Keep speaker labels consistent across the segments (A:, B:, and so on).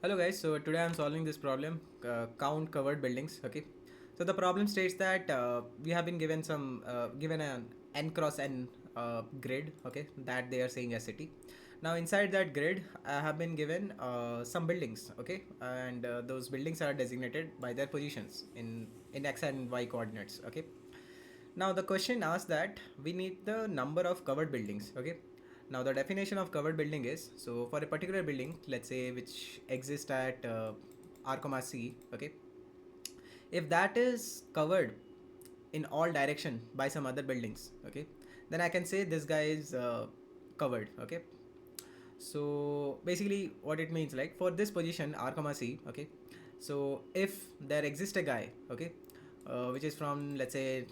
A: Hello guys, so today I'm solving this problem, count covered buildings. Okay, so the problem states that we have been given given an n cross n grid. Okay, that they are saying a city. Now inside that grid I have been given some buildings. Okay, and those buildings are designated by their positions in x and y coordinates. Okay, now the question asks that we need the number of covered buildings. Okay, now the definition of covered building is, so for a particular building, let's say which exists at r comma c. Okay, if that is covered in all direction by some other buildings, okay, then I can say this guy is covered. Okay, so basically what it means, like for this position r comma c. Okay, so if there exists a guy, okay, which is from, let's say,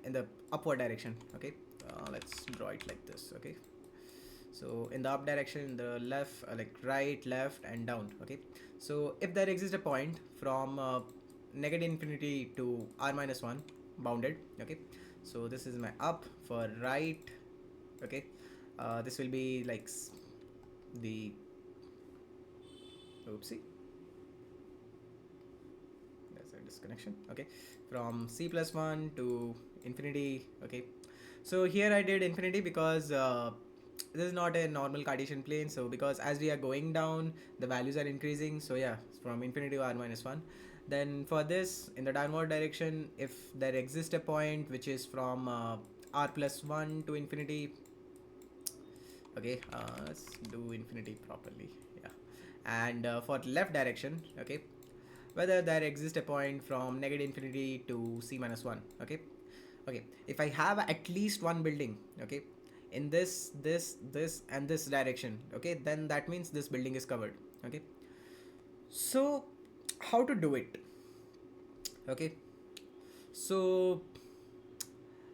A: in the upward direction. Okay, let's draw it like this. Okay, so in the up direction, the left, like right, left and down. Okay, so if there exists a point from negative infinity to r minus 1 bounded. Okay, so this is my up for right. Okay, this will be like the oopsie, there's a disconnection. Okay, from c plus 1 to infinity. Okay, so here I did infinity because this is not a normal Cartesian plane. So because as we are going down, the values are increasing. So yeah, from infinity to r minus 1. Then for this, in the downward direction, if there exists a point which is from r plus 1 to infinity. Okay, let's do infinity properly. Yeah, and for left direction. Okay, whether there exists a point from negative infinity to c minus 1. Okay, okay, if I have at least one building, okay, in this and this direction, okay, then that means this building is covered. Okay, so how to do it? Okay, so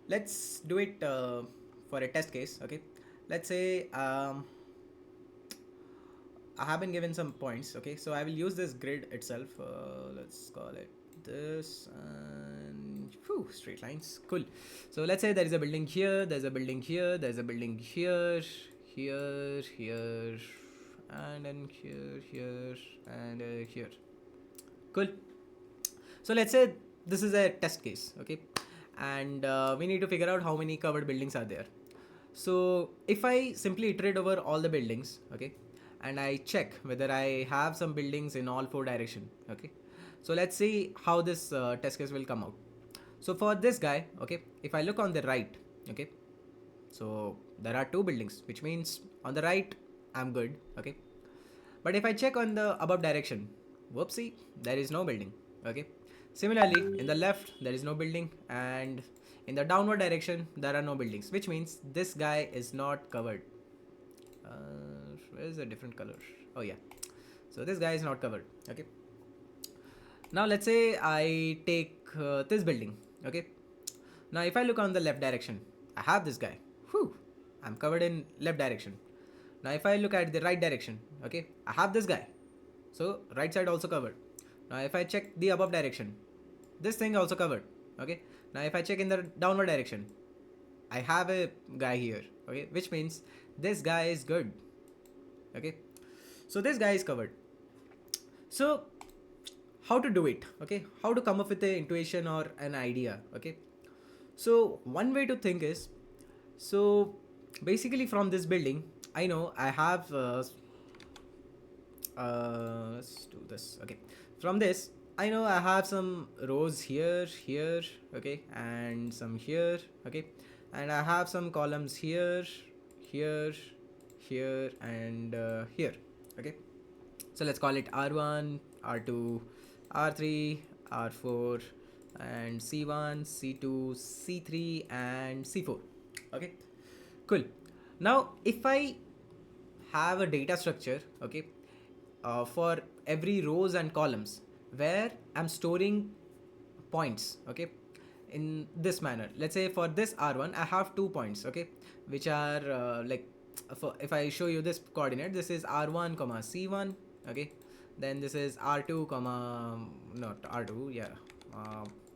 A: let's do it for a test case. Okay, let's say I have been given some points. Okay, so I will use this grid itself. Let's call it this, and straight lines. Cool. So let's say there is a building here, there's a building here, there's a building here, here, and then here, and here. Cool. So let's say this is a test case. Okay, and we need to figure out how many covered buildings are there. So if I simply iterate over all the buildings, okay, and I check whether I have some buildings in all four direction. Okay, so let's see how this test case will come out. So for this guy, okay, if I look on the right, okay, so there are two buildings, which means on the right I'm good. Okay, but if I check on the above direction, whoopsie, there is no building. Okay, similarly in the left there is no building, and in the downward direction there are no buildings, which means this guy is not covered. Where is a different color? Oh yeah, so this guy is not covered. Okay, now let's say I take this building. Okay, now if I look on the left direction, I have this guy. Whew, I'm covered in left direction. Now if I look at the right direction, okay, I have this guy, so right side also covered. Now if I check the above direction, this thing also covered. Okay, now if I check in the downward direction, I have a guy here. Okay, which means this guy is good. Okay, so this guy is covered. So how to do it? Okay, how to come up with a intuition or an idea? Okay, so one way to think is, so basically from this building I know I have let's do this. Okay, from this I know I have some rows here, okay, and some here. Okay, and I have some columns here, here, here, and here. Okay, so let's call it r1, r2, r3, r4, and c1, c2, c3, and c4. Okay, cool. Now if I have a data structure, okay, for every rows and columns where I'm storing points. Okay, in this manner, let's say for this r1 I have 2 points. Okay, which are if I show you this coordinate, this is r1 comma c1. Okay, then this is r2 comma, not r2, yeah,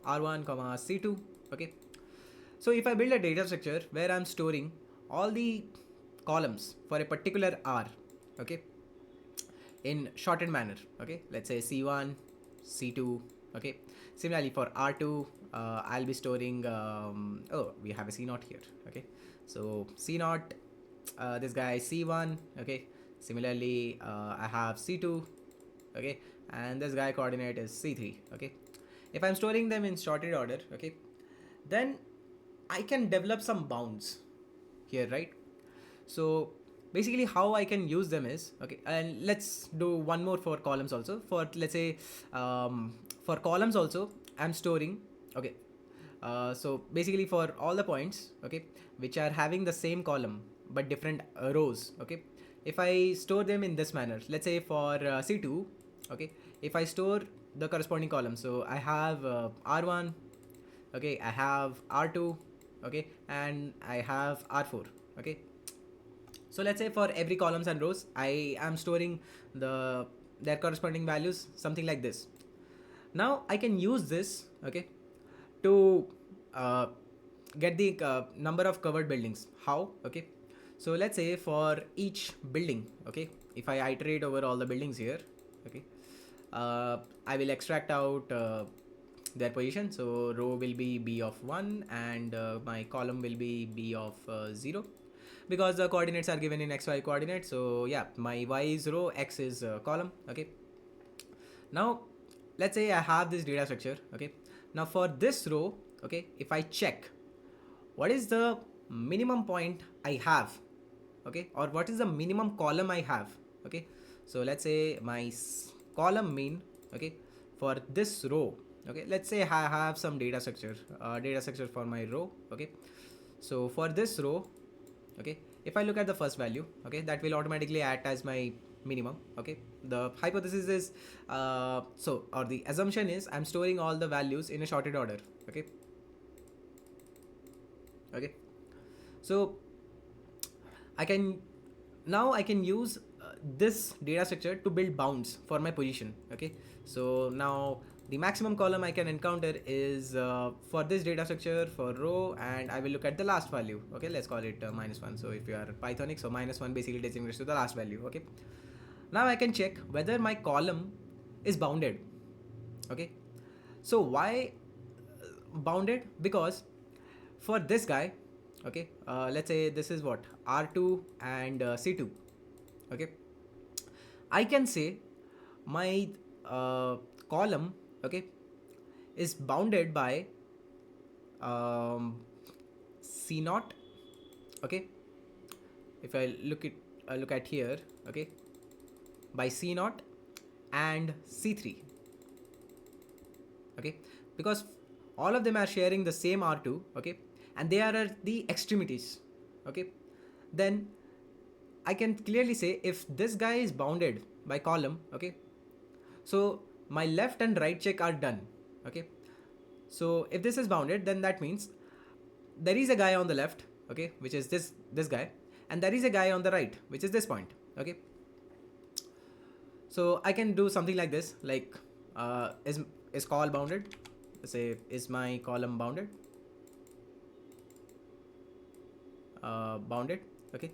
A: r1 comma c2. Okay, so if I build a data structure where I'm storing all the columns for a particular r, okay, in shorted manner. Okay, let's say C1, C2. Okay, similarly for R2, I'll be storing oh, we have a C0 here. Okay, so C0, this guy C1. Okay, similarly I have C2. Okay, and this guy coordinate is C3. Okay, if I'm storing them in sorted order, okay, then I can develop some bounds here, right? So basically how I can use them is, okay, and let's do one more for columns also. For let's say for columns also I'm storing, okay, so basically for all the points, okay, which are having the same column but different rows, okay, if I store them in this manner, let's say for C2, okay, if I store the corresponding column, so I have R1, okay, I have R2, okay, and I have R4, okay. So let's say for every columns and rows, I am storing their corresponding values, something like this. Now I can use this, okay, to uh, get the number of covered buildings. How? Okay, so let's say for each building, okay, if I iterate over all the buildings here, okay, I will extract out their position. So row will be b of 1 and my column will be b of 0, because the coordinates are given in xy coordinates. So yeah, my y is row, x is column. Okay, now let's say I have this data structure. Okay, now for this row, okay, if I check what is the minimum point I have, okay, or what is the minimum column I have, okay, so let's say my column mean, okay, for this row, okay, let's say I have some data structure for my row. Okay, so for this row, okay, if I look at the first value, okay, that will automatically act as my minimum. Okay, the hypothesis is so, or the assumption is, I'm storing all the values in a sorted order. Okay, okay, so I can now I can use this data structure to build bounds for my position. Okay, so now the maximum column I can encounter is for this data structure for row, and I will look at the last value. Okay, let's call it -1. So if you are Pythonic, so -1 basically designates to the last value. Okay, now I can check whether my column is bounded. Okay, so why bounded? Because for this guy, okay, let's say this is what, R2 and C2. Okay, I can say my column, okay, is bounded by C0. Okay, if I look at here, okay, by C0 and C3. Okay, because all of them are sharing the same R2. Okay, and they are at the extremities. Okay, then I can clearly say if this guy is bounded by column. Okay, so my left and right check are done. Okay, so if this is bounded, then that means there is a guy on the left, okay, which is this guy, and there is a guy on the right, which is this point. Okay, so I can do something like this, like is call bounded. Let's say, is my column bounded? Bounded. Okay,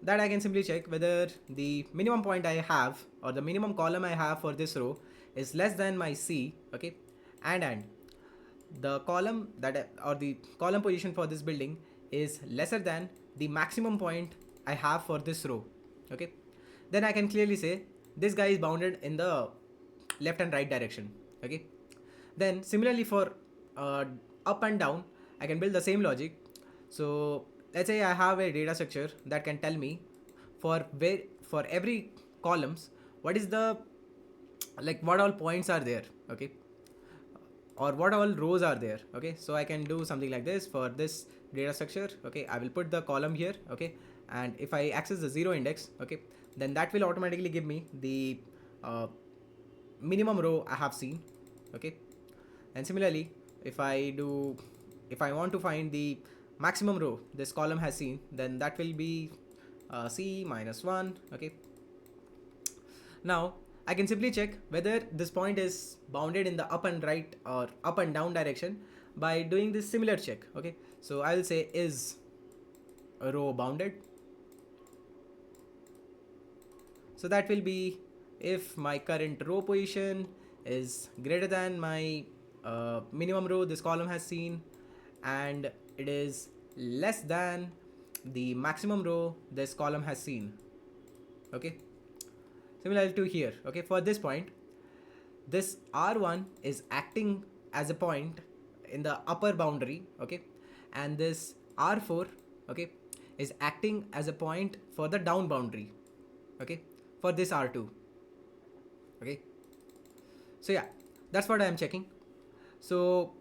A: that I can simply check whether the minimum point I have, or the minimum column I have for this row, is less than my C. Okay, and the column that or the column position for this building is lesser than the maximum point I have for this row. Okay, then I can clearly say this guy is bounded in the left and right direction. Okay, then similarly for up and down, I can build the same logic. So let's say I have a data structure that can tell me for every columns what is the, like, what all points are there. Okay, or what all rows are there. Okay, so I can do something like this for this data structure. Okay, I will put the column here. Okay, and if I access the 0 index, okay, then that will automatically give me the minimum row I have seen. Okay, and similarly if I want to find the maximum row this column has seen, then that will be C -1. Okay, now I can simply check whether this point is bounded in the up and right or up and down direction by doing this similar check. Okay, so I'll say, is a row bounded? So that will be if my current row position is greater than my minimum row this column has seen, and it is less than the maximum row this column has seen. Okay, similar to here. Okay, for this point, this R1 is acting as a point in the upper boundary. Okay, and this R4, okay, is acting as a point for the down boundary. Okay, for this R2. Okay, so yeah, that's what I am checking. So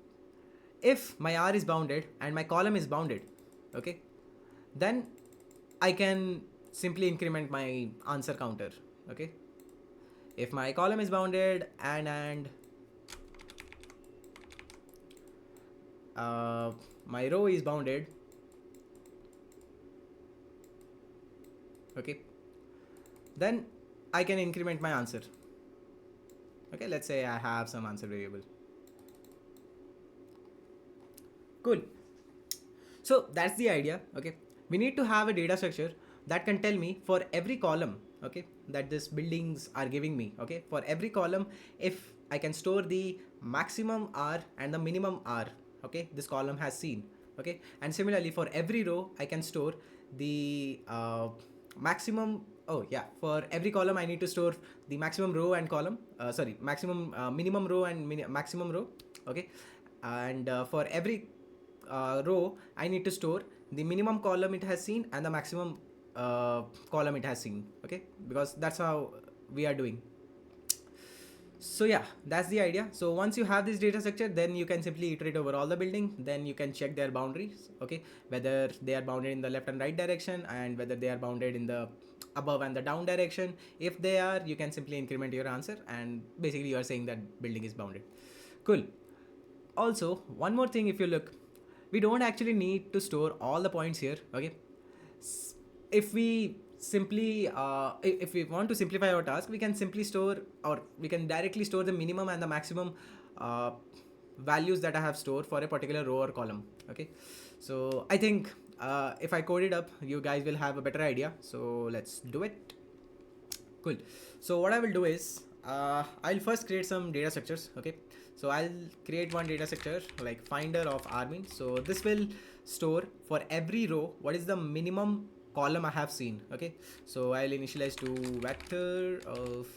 A: if my R is bounded and my column is bounded, okay, then I can simply increment my answer counter. Okay, if my column is bounded and my row is bounded, okay, then I can increment my answer. Okay, let's say I have some answer variable. Cool. So that's the idea. Okay, we need to have a data structure that can tell me for every column, okay, that this buildings are giving me. Okay, for every column, if I can store the maximum R and the minimum R, okay, this column has seen. Okay, and similarly for every row I can store the maximum. Oh yeah, for every column I need to store the maximum row and column, maximum minimum row and maximum row. Okay, and for every row I need to store the minimum column it has seen and the maximum column it has seen. Okay, because that's how we are doing. So yeah, that's the idea. So once you have this data structure, then you can simply iterate over all the building. Then you can check their boundaries. Okay, whether they are bounded in the left and right direction, and whether they are bounded in the above and the down direction. If they are, you can simply increment your answer, and basically you are saying that building is bounded. Cool. Also, one more thing, if you look, we don't actually need to store all the points here. Okay, if we simply if we want to simplify our task, we can simply store, or we can directly store the minimum and the maximum values that I have stored for a particular row or column. Okay, so I think if I code it up, you guys will have a better idea. So let's do it. Cool. So what I will do is I'll first create some data structures. Okay, so I'll create one data structure like finder of armin. So this will store for every row what is the minimum column I have seen. Okay, so I'll initialize to vector of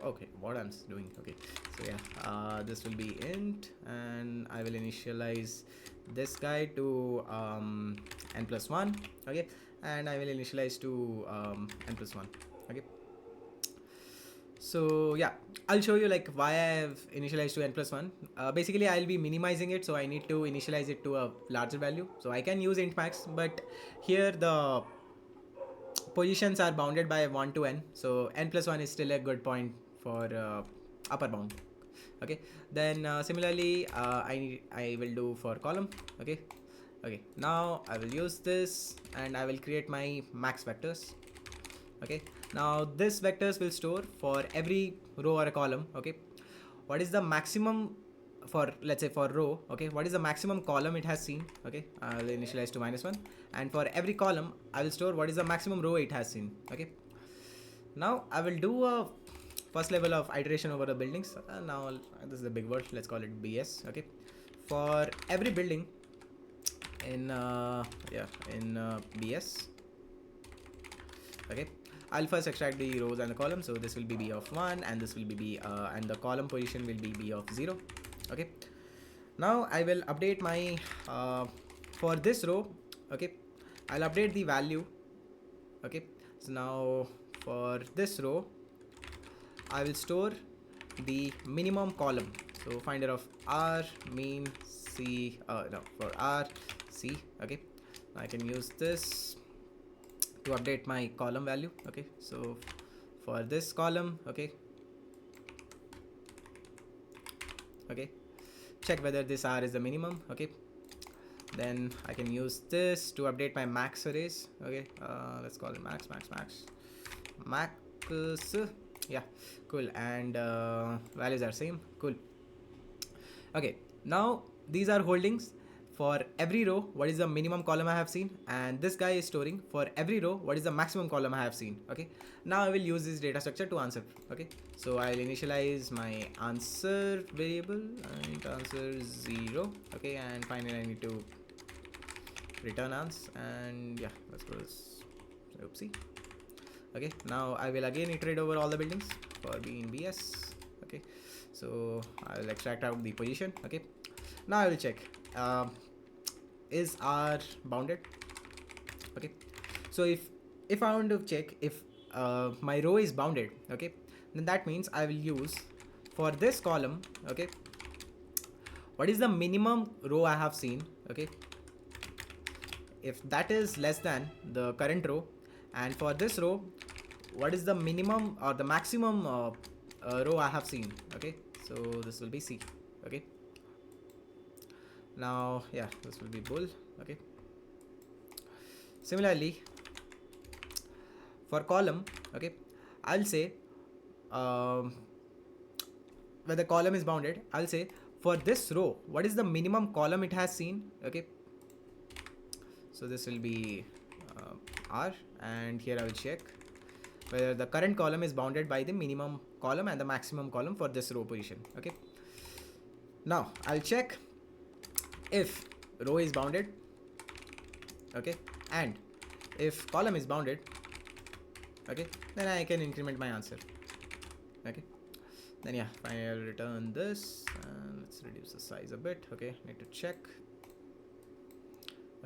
A: okay, what I'm doing. Okay, so yeah, this will be int, and I will initialize this guy to n+1. Okay, and I will initialize to n+1. Okay, so yeah, I'll show you like why I have initialized to n+1. Basically I'll be minimizing it, so I need to initialize it to a larger value. So I can use int max, but here the positions are bounded by 1 to n, so n+1 is still a good point for upper bound. Okay, then similarly I will do for column. Okay, now I will use this and I will create my max vectors. Okay, now this vectors will store for every row or a column. Okay, what is the maximum for, let's say for row. Okay, what is the maximum column it has seen. Okay, I will initialize to -1, and for every column I will store what is the maximum row it has seen. Okay, now I will do a first level of iteration over the buildings. Now this is a big word, let's call it BS. Okay, for every building in BS. Okay, I'll first extract the rows and the columns. So this will be b of 1, and this will be b and the column position will be b of 0. Okay, now I will update my for this row. Okay, I'll update the value. Okay, so now for this row I will store the minimum column. So finder of r mean c for r c. Okay, I can use this to update my column value. Okay, so for this column, okay, check whether this r is the minimum. Okay, then I can use this to update my max arrays. Okay, let's call it max. Yeah, cool, and values are same. Cool. Okay, now these are holdings. for every row what is the minimum column I have seen, and this guy is storing for every row what is the maximum column I have seen. Okay, now I will use this data structure to answer. Okay, so I'll initialize my answer variable and answer 0. Okay, and finally I need to return answer, and yeah, let's go this. Oopsie. Okay, now I will again iterate over all the buildings for B in BS. Okay, so I will extract out the position. Okay, now I will check is R bounded. Okay, so if I want to check if my row is bounded, okay, then that means I will use for this column. Okay, what is the minimum row I have seen. Okay, if that is less than the current row, and for this row what is the minimum or the maximum row I have seen. Okay, so this will be C. Okay, now yeah, this will be bull. Okay, similarly for column, okay, I'll say where the column is bounded, I'll say for this row what is the minimum column it has seen. Okay, so this will be R, and here I will check whether the current column is bounded by the minimum column and the maximum column for this row position. Okay, now I'll check if row is bounded. Okay, and if column is bounded, okay, then I can increment my answer. Okay, then yeah, I'll return this, and let's reduce the size a bit. Okay, need to check.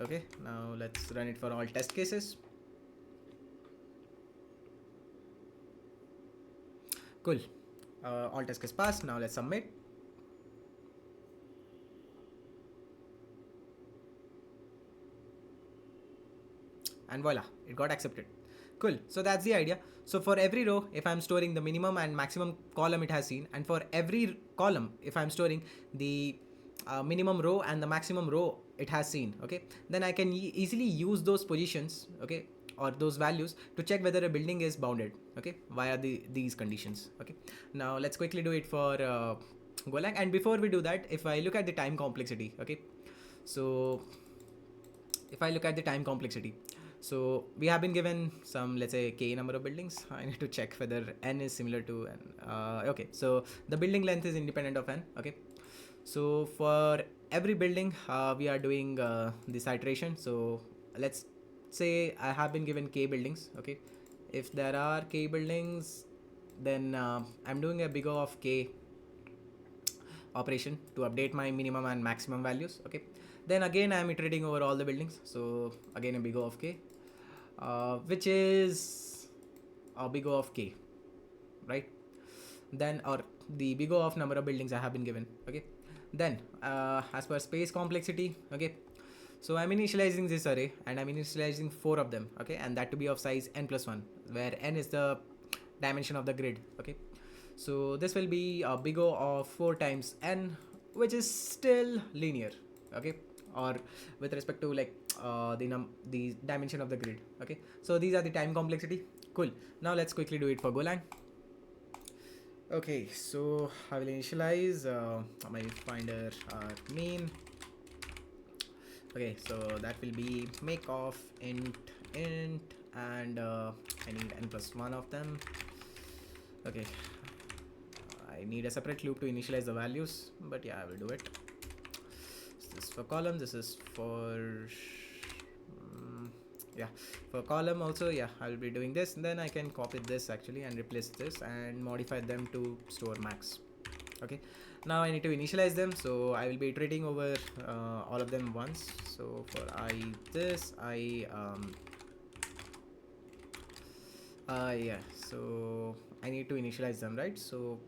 A: Okay, now let's run it for all test cases. Cool, all test cases passed. Now let's submit. And voila, it got accepted. Cool, so that's the idea. So for every row, if I'm storing the minimum and maximum column it has seen, and for every column if I'm storing the minimum row and the maximum row it has seen, okay, then I can easily use those positions, okay, or those values to check whether a building is bounded, okay, via these conditions. Okay, now let's quickly do it for Golang. And before we do that, if I look at the time complexity, okay, so if I look at the time complexity, so we have been given some, let's say, k number of buildings. I need to check whether n is similar to n. Okay, so the building length is independent of n. Okay, so for every building we are doing this iteration. So let's say I have been given k buildings. Okay, if there are k buildings, then I'm doing a big O of k operation to update my minimum and maximum values. Okay, then again I am iterating over all the buildings. So again a big O of k, which is a big O of k, right? Then, or the big O of number of buildings I have been given. Okay, then as per space complexity, okay, so I'm initializing this array and I'm initializing 4 of them. Okay, and that to be of size n+1, where n is the dimension of the grid. Okay, so this will be a big O of 4 times n, which is still linear. Okay, or with respect to like the dimension of the grid. Okay, so these are the time complexity. Cool, now let's quickly do it for Golang. Okay, so I will initialize my finder main. Okay, so that will be make of int and I need n+1 of them. Okay, I need a separate loop to initialize the values, but yeah, I will do it. This is for column, this is for yeah, for column also. Yeah, I will be doing this, and then I can copy this actually and replace this and modify them to store max. Okay, now I need to initialize them, so I will be iterating over all of them once. So for this yeah, so I need to initialize them, right? So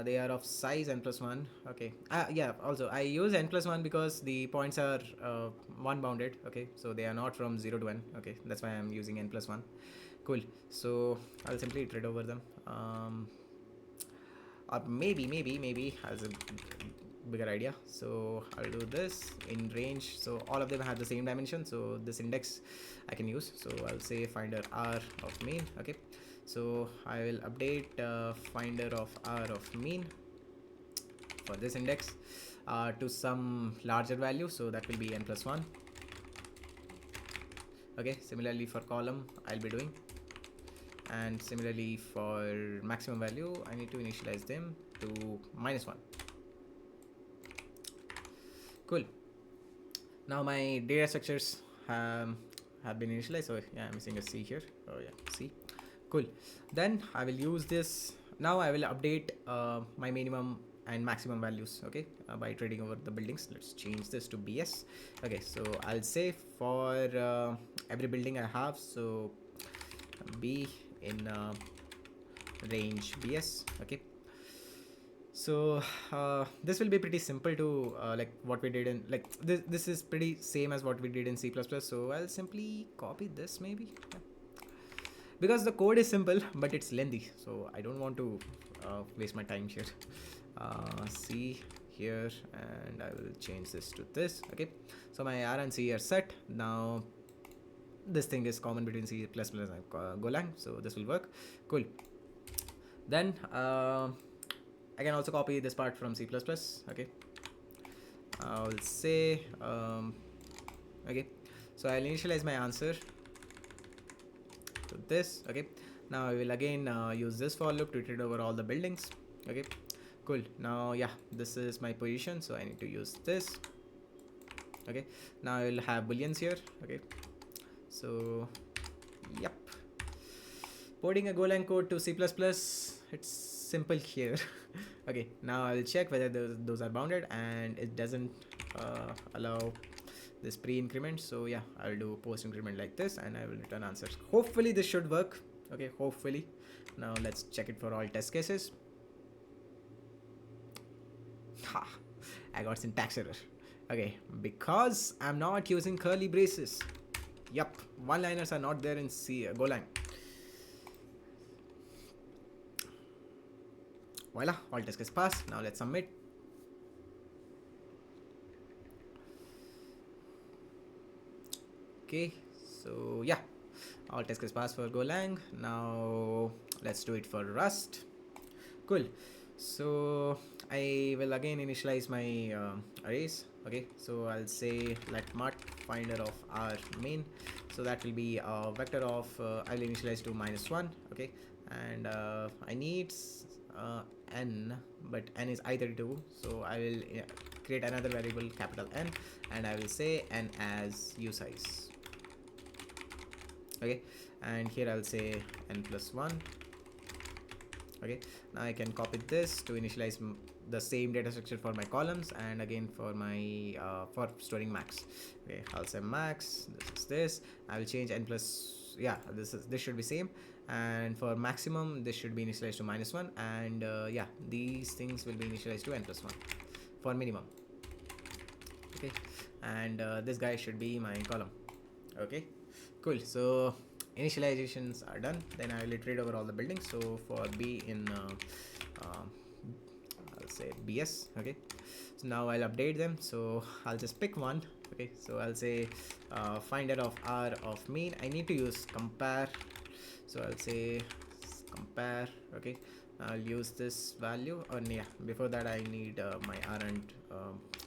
A: they are of size n+1. Okay, yeah, also I use n+1 because the points are 1 bounded. Okay, so they are not from 0 to n. Okay, that's why I'm using n+1. Cool, so I'll simply iterate over them, or maybe has a bigger idea. So I'll do this in range, so all of them have the same dimension, so this index I can use. So I'll say finder r of main. Okay, so I will update finder of r of mean for this index. to some larger value, so that will be n plus 1. Okay, similarly for column I'll be doing, and similarly for maximum value I need to initialize them to -1. Cool. Now my data structures have been initialized. So yeah, I'm missing a C here. Oh yeah, C. Cool. Then I will use this. Now I will update my minimum and maximum values, okay, by trading over the buildings. Let's change this to BS. Okay, so I'll say for every building I have, so be in range BS. Okay, so this will be pretty simple to like what we did in, like, this is pretty same as what we did in C++. So I'll simply copy this maybe, yeah. Because the code is simple but it's lengthy, so I don't want to waste my time here. C here, and I will change this to this. Okay, so my R and C are set. Now this thing is common between C++ and Golang, so this will work. Cool. Then I can also copy this part from C++. Okay, I'll say okay, so I'll initialize my answer to this. Okay, now I will again use this for loop to iterate over all the buildings. Okay, cool. Now yeah, this is my position, so I need to use this. Okay, now I will have booleans here. Okay, so yep, porting a Golang code to C++, it's simple here. Okay, now I will check whether those are bounded, and it doesn't allow this pre-increment. So yeah, I will do post increment like this, and I will return answers. Hopefully this should work. Okay, hopefully. Now let's check it for all test cases. Ha, I got syntax error. Okay, because I'm not using curly braces. Yup, one-liners are not there in Golang. Voila, all test cases passed. Now let's submit. Okay, so yeah, all test cases passed for Golang. Now let's do it for Rust. Cool. So I will again initialize my arrays. Okay, so I'll say let mut finder of our main, so that will be a vector of I'll initialize to -1. Okay, and I need n, but n is i32, so I will create another variable capital N, and I will say n as usize. Okay, and here I'll say n plus 1. Okay, now I can copy this to initialize the same data structure for my columns, and again for my for storing max. Okay, I'll say max, this is this. I will change n plus, yeah, this should be same, and for maximum this should be initialized to -1, and yeah, these things will be initialized to n plus 1 for minimum. Okay, and this guy should be my column. Okay, cool. So initializations are done. Then I will iterate over all the buildings. So for B in I'll say BS. Okay, so now I'll update them. So I'll just pick one. Okay, so I'll say finder of R of mean. I need to use compare, so I'll say compare. Okay, I'll use this value, or yeah, before that I need my R and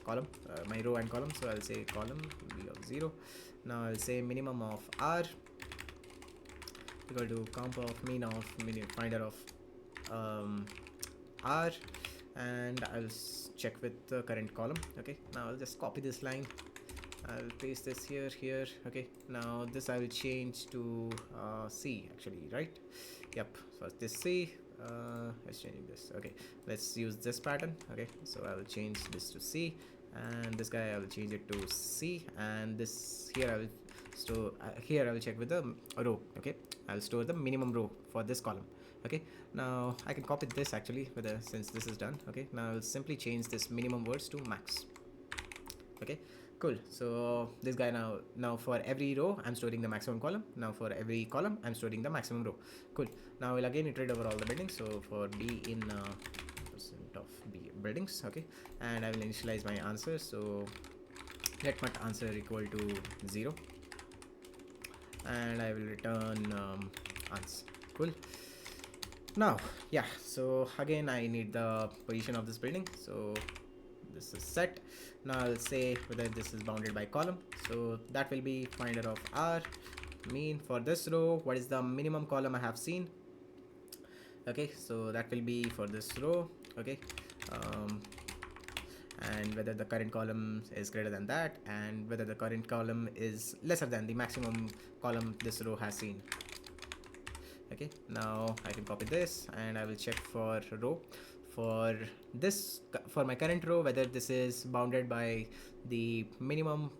A: column, my row and column. So I'll say column B of 0. Now I'll say minimum of R equal to comp of mean of finder of R, and I'll check with the current column. Okay, now I'll just copy this line. I'll paste this here. Okay, now this I will change to C actually, right? Yep, so this C, let's change this. Okay, let's use this pattern. Okay, so I will change this to C, and this guy I will change it to C, and this here I will store here I will check with the row. Okay, I'll store the minimum row for this column. Okay, now I can copy this actually with since this is done. Okay, now I'll simply change this minimum words to max. Okay, cool. So this guy now for every row I'm storing the maximum column. Now for every column I'm storing the maximum row. Cool. Now we'll again iterate over all the buildings. So for B in percent of B buildings. Okay, and I will initialize my answer. So let my answer equal to 0, and I will return answer. Cool. Now yeah, so again I need the position of this building. So this is set. Now I'll say whether this is bounded by column. So that will be finder of r mean for this row. What is the minimum column I have seen? Okay, so that will be for this row. Okay, and whether the current column is greater than that, and whether the current column is lesser than the maximum column this row has seen. Okay, now I can copy this and I will check for row for this, for my current row, whether this is bounded by the minimum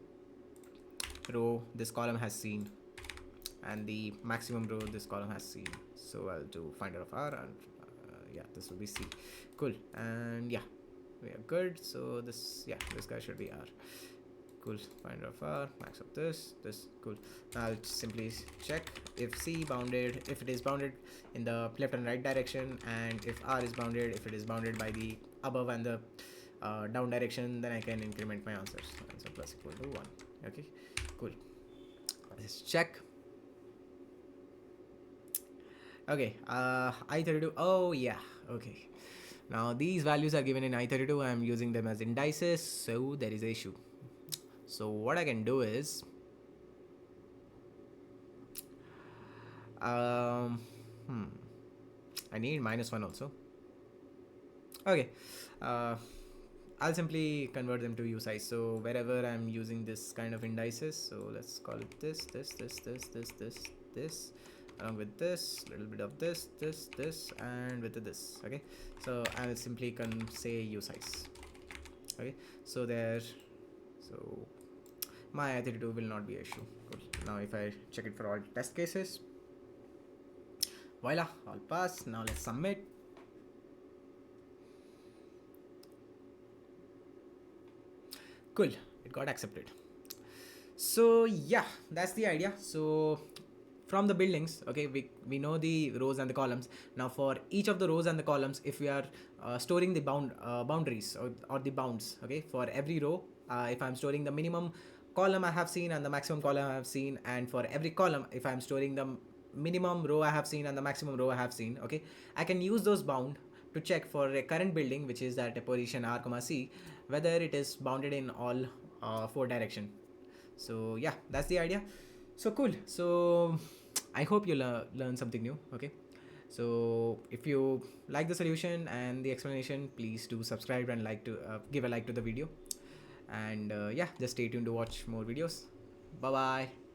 A: row this column has seen and the maximum row this column has seen. So I'll do finder of r, and yeah, this will be c. Cool. And yeah, we are good. So this, yeah, this guy should be r. Cool. Finder of r, max of this. Cool. Now I'll simply check if c bounded, if it is bounded in the left and right direction, and if r is bounded, if it is bounded by the above and the down direction, then I can increment my answers. Answer plus equal to 1. Okay, cool. Let's check. Okay, I32. Oh yeah, okay. Now these values are given in I32. I'm using them as indices, so there is an issue. So what I can do is, I need -1 also. Okay, I'll simply convert them to usize. So wherever I'm using this kind of indices, so let's call it this, along with this, little bit of this, and with this. Okay, so I will simply say usize. Okay, so there, so my I32 will not be an issue. Cool. Now if I check it for all test cases, voila, all pass. Now let's submit. Cool, it got accepted. So yeah, that's the idea. So from the buildings, okay, we know the rows and the columns. Now for each of the rows and the columns, if we are storing the boundaries or the bounds, okay, for every row, if I'm storing the minimum column I have seen and the maximum column I have seen, and for every column, if I'm storing the minimum row I have seen and the maximum row I have seen, okay, I can use those bound to check for a current building, which is at a position r, c, whether it is bounded in all 4 direction. So yeah, that's the idea. So cool. So I hope you learn something new. Okay, so if you like the solution and the explanation, please do subscribe and give a like to the video. And yeah, just stay tuned to watch more videos. Bye bye.